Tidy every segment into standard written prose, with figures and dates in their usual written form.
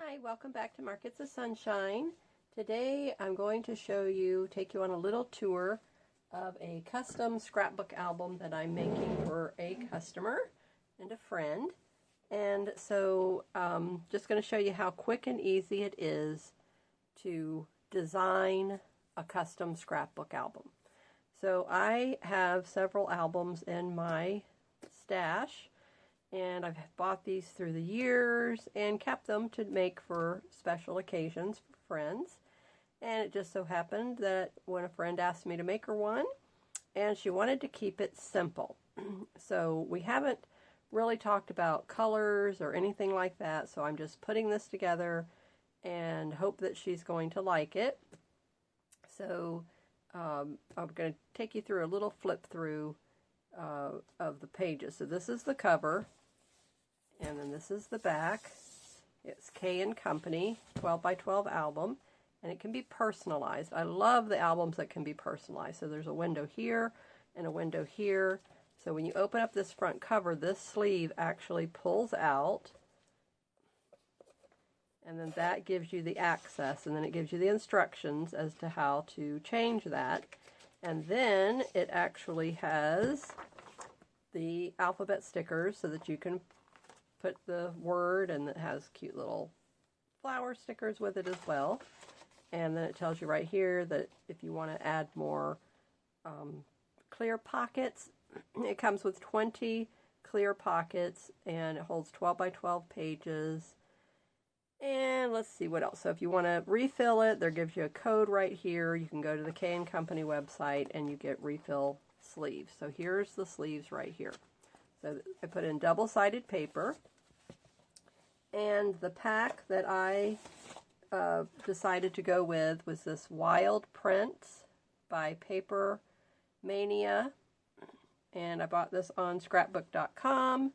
Hi, welcome back to Markets of Sunshine. Today I'm going to take you on a little tour of a custom scrapbook album that I'm making for a customer and a friend. And so just going to show you how quick and easy it is to design a custom scrapbook album. So I have several albums in my stash, and I've bought these through the years and kept them to make for special occasions for friends. And it just so happened that when a friend asked me to make her one, and she wanted to keep it simple. So we haven't really talked about colors or anything like that, so I'm just putting this together and hope that she's going to like it. So I'm going to take you through a little flip through of the pages. So this is the cover. And then this is the back. It's K & Company 12 by 12 album, and it can be personalized. I love the albums that can be personalized. So there's a window here and a window here. So when you open up this front cover, this sleeve actually pulls out, and then that gives you the access, and then it gives you the instructions as to how to change that. And then it actually has the alphabet stickers so that you can put the word, and it has cute little flower stickers with it as well. And then it tells you right here that if you want to add more clear pockets, it comes with 20 clear pockets, and it holds 12 by 12 pages. And let's see what else. So if you want to refill it, there gives you a code right here. You can go to the K & Company website and you get refill sleeves. So here's the sleeves right here. So I put in double-sided paper, and the pack that I decided to go with was this Wild Prints by Paper Mania, and I bought this on Scrapbook.com.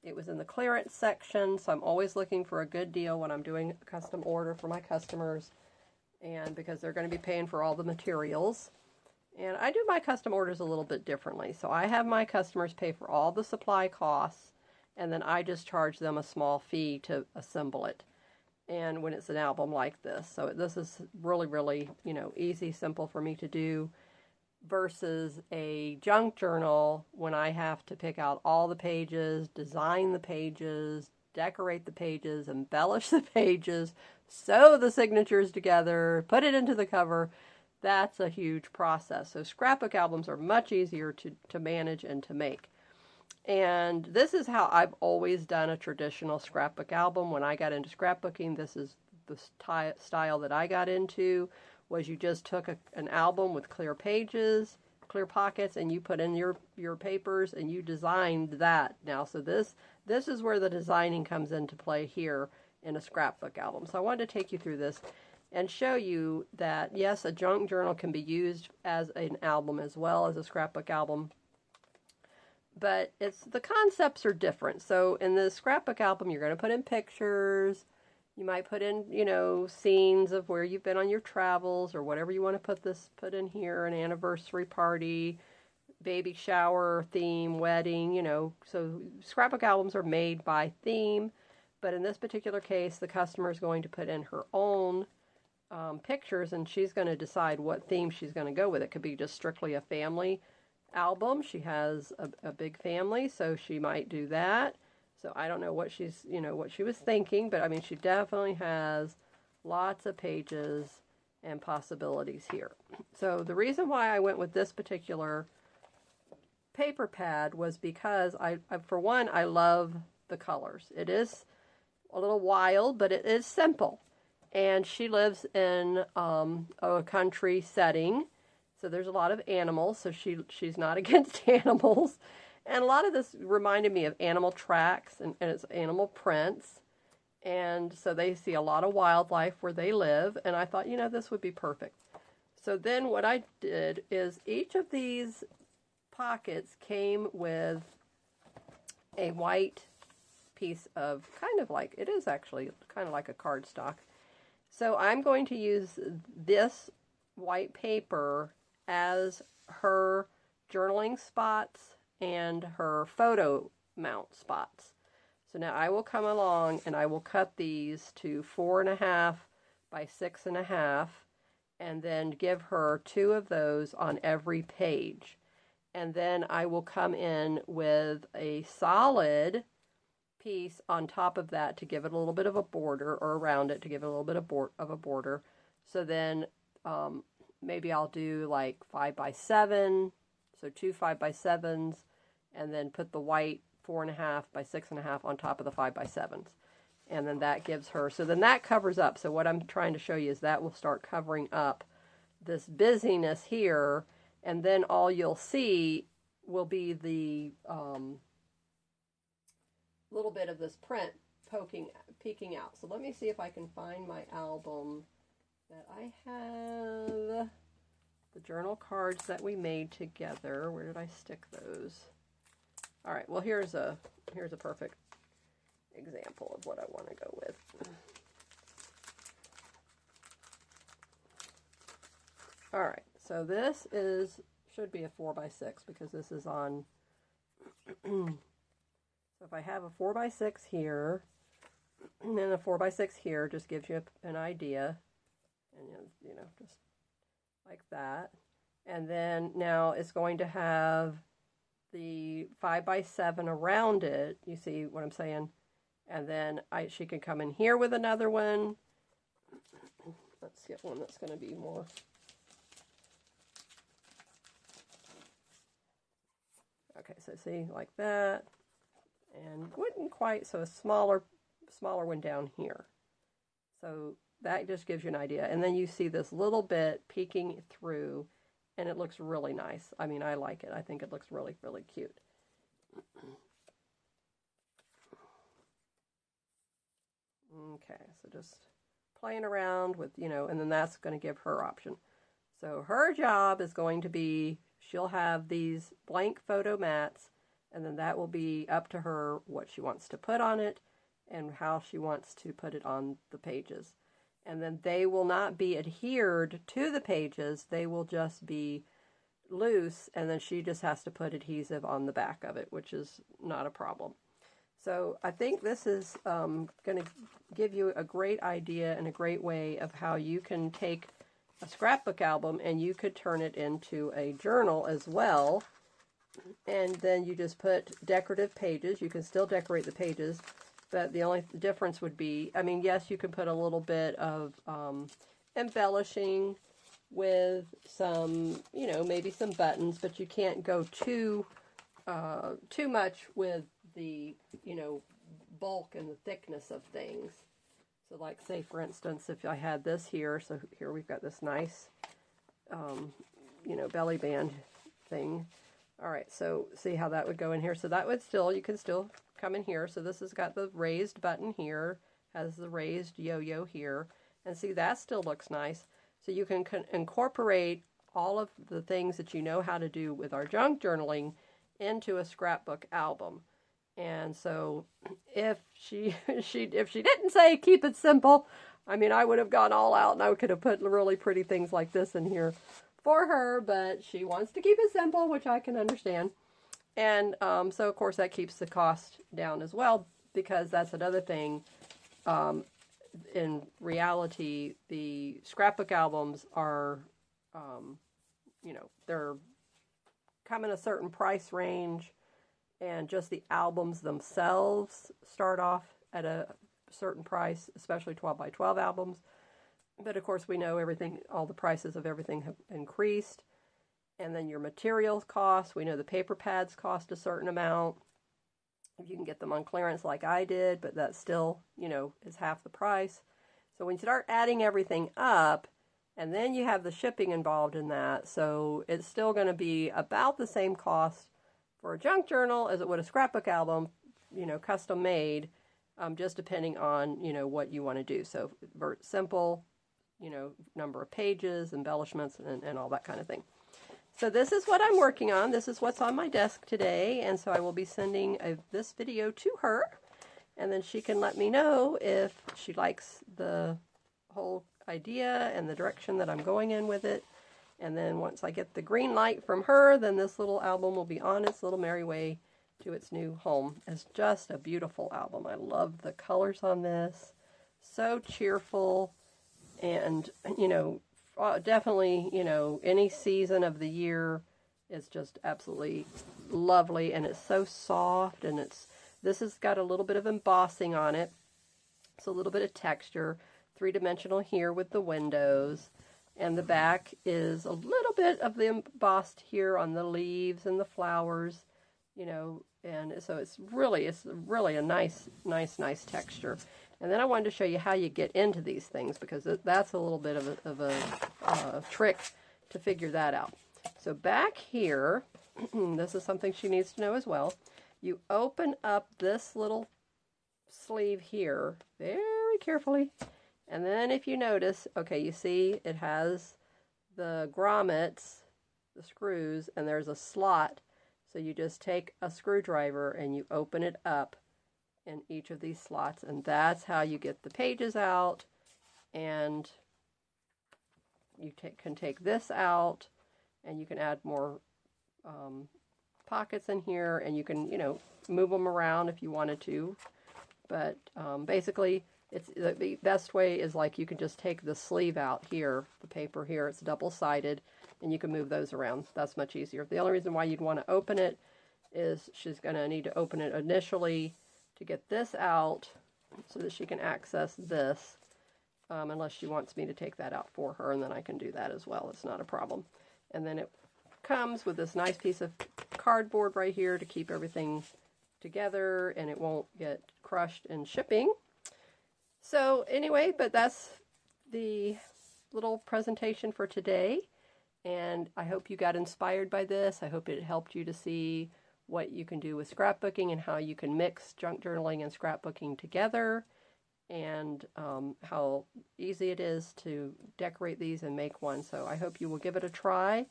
It was in the clearance section, so I'm always looking for a good deal when I'm doing a custom order for my customers, and because they're going to be paying for all the materials. And I do my custom orders a little bit differently. So I have my customers pay for all the supply costs, and then I just charge them a small fee to assemble it. And when it's an album like this. So this is really, really, easy, simple for me to do, versus a junk journal when I have to pick out all the pages, design the pages, decorate the pages, embellish the pages, sew the signatures together, put it into the cover. That's a huge process. So scrapbook albums are much easier to manage and to make. And this is how I've always done a traditional scrapbook album. When I got into scrapbooking, this is the style that I got into, was you just took an album with clear pages, clear pockets, and you put in your papers and you designed that. Now, so this is where the designing comes into play here in a scrapbook album. So I wanted to take you through this and show you that, yes, a junk journal can be used as an album as well as a scrapbook album, but the concepts are different. So in the scrapbook album, you're going to put in pictures. You might put in, scenes of where you've been on your travels or whatever you want to put in here, an anniversary party, baby shower theme, wedding, So scrapbook albums are made by theme, but in this particular case, the customer is going to put in her own pictures, and she's going to decide what theme she's going to go with. It could be just strictly a family album. She has a big family, so she might do that. So I don't know what what she was thinking, but I mean, she definitely has lots of pages and possibilities here. So the reason why I went with this particular paper pad was because for one, I love the colors. It is a little wild, but it is simple. And she lives in a country setting, so there's a lot of animals, so she's not against animals. And a lot of this reminded me of animal tracks, and it's animal prints. And so they see a lot of wildlife where they live, and I thought, this would be perfect. So then what I did is each of these pockets came with a white piece of it is actually kind of like a cardstock. So I'm going to use this white paper as her journaling spots and her photo mount spots. So now I will come along and I will cut these to 4.5 by 6.5, and then give her 2 of those on every page. And then I will come in with a solid piece on top of that to give it a little bit of a border, or around it to give it a little bit of a border. So then maybe I'll do like 5 by 7, so 2 5 by 7s, and then put the white 4.5 by 6.5 on top of the 5 by 7s. And then that gives her, so then that covers up. So what I'm trying to show you is that will start covering up this busyness here, and then all you'll see will be the little bit of this print peeking out. So let me see if I can find my album that I have, the journal cards that we made together. Where did I stick those? All right, well, here's a perfect example of what I want to go with. All right, so this should be a 4 by 6 because this is on. So if I have a 4 by 6 here, and then a 4 by 6 here, just gives you an idea, and you know, just like that. And then now it's going to have the 5 by 7 around it. You see what I'm saying? And then she can come in here with another one. Let's get one that's going to be more. Okay, so see, like that. And wouldn't quite, so a smaller one down here. So that just gives you an idea. And then you see this little bit peeking through, and it looks really nice. I mean, I like it. I think it looks really, really cute. Okay, so just playing around with, you know, and then that's going to give her option. So her job is going to be, she'll have these blank photo mats, and then that will be up to her what she wants to put on it and how she wants to put it on the pages. And then they will not be adhered to the pages. They will just be loose, and then she just has to put adhesive on the back of it, which is not a problem. So I think this is going to give you a great idea and a great way of how you can take a scrapbook album and you could turn it into a journal as well. And then you just put decorative pages. You can still decorate the pages, but the only difference would be, I mean, yes, you can put a little bit of embellishing with some, you know, maybe some buttons, but you can't go too much with the, you know, bulk and the thickness of things. So like, say, for instance, if I had this here, so here we've got this nice, you know, belly band thing. All right, so see how that would go in here. So that would still, you can still come in here. So this has got the raised button here, has the raised yo-yo here. And see, that still looks nice. So you can incorporate all of the things that you know how to do with our junk journaling into a scrapbook album. And so if she didn't say keep it simple, I mean, I would have gone all out and I could have put really pretty things like this in here for her, but she wants to keep it simple, which I can understand. And so, of course, that keeps the cost down as well, because that's another thing. In reality, the scrapbook albums are, you know, they're come in a certain price range, and just the albums themselves start off at a certain price, especially 12 by 12 albums. But of course, we know everything, all the prices of everything have increased. And then your materials cost, we know the paper pads cost a certain amount. You can get them on clearance like I did, but that still, you know, is half the price. So when you start adding everything up, and then you have the shipping involved in that, so it's still going to be about the same cost for a junk journal as it would a scrapbook album, you know, custom made, just depending on, you know, what you want to do. So simple, you know, number of pages, embellishments, and all that kind of thing. So this is what I'm working on. This is what's on my desk today, and so I will be sending this video to her, and then she can let me know if she likes the whole idea and the direction that I'm going in with it. And then once I get the green light from her, then this little album will be on its little merry way to its new home. It's just a beautiful album. I love the colors on this. So cheerful, and, you know, definitely, you know, any season of the year is just absolutely lovely, and it's so soft, and this has got a little bit of embossing on it. It's a little bit of texture, three-dimensional here with the windows, and the back is a little bit of the embossed here on the leaves and the flowers, you know, and so it's really a nice texture. And then I wanted to show you how you get into these things, because that's a little bit of a trick to figure that out. So back here, this is something she needs to know as well. You open up this little sleeve here very carefully, and then if you notice, okay, you see it has the grommets, the screws, and there's a slot. So you just take a screwdriver and you open it up in each of these slots, and that's how you get the pages out. And you can take this out, and you can add more pockets in here, and you can, you know, move them around if you wanted to. But basically, it's the best way is like you can just take the sleeve out here, the paper here, it's double-sided, and you can move those around. That's much easier. The only reason why you'd want to open it is she's going to need to open it initially to get this out so that she can access this, unless she wants me to take that out for her, and then I can do that as well. It's not a problem. And then it comes with this nice piece of cardboard right here to keep everything together, and it won't get crushed in shipping. So anyway, but that's the little presentation for today, and I hope you got inspired by this. I hope it helped you to see what you can do with scrapbooking and how you can mix junk journaling and scrapbooking together, and how easy it is to decorate these and make one. So I hope you will give it a try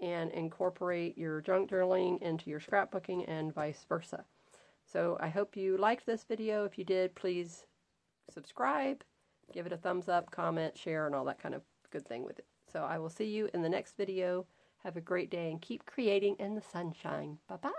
and incorporate your junk journaling into your scrapbooking and vice versa. So I hope you liked this video. If you did, please subscribe, give it a thumbs up, comment, share, and all that kind of good thing with it. So I will see you in the next video. Have a great day and keep creating in the sunshine. Bye-bye.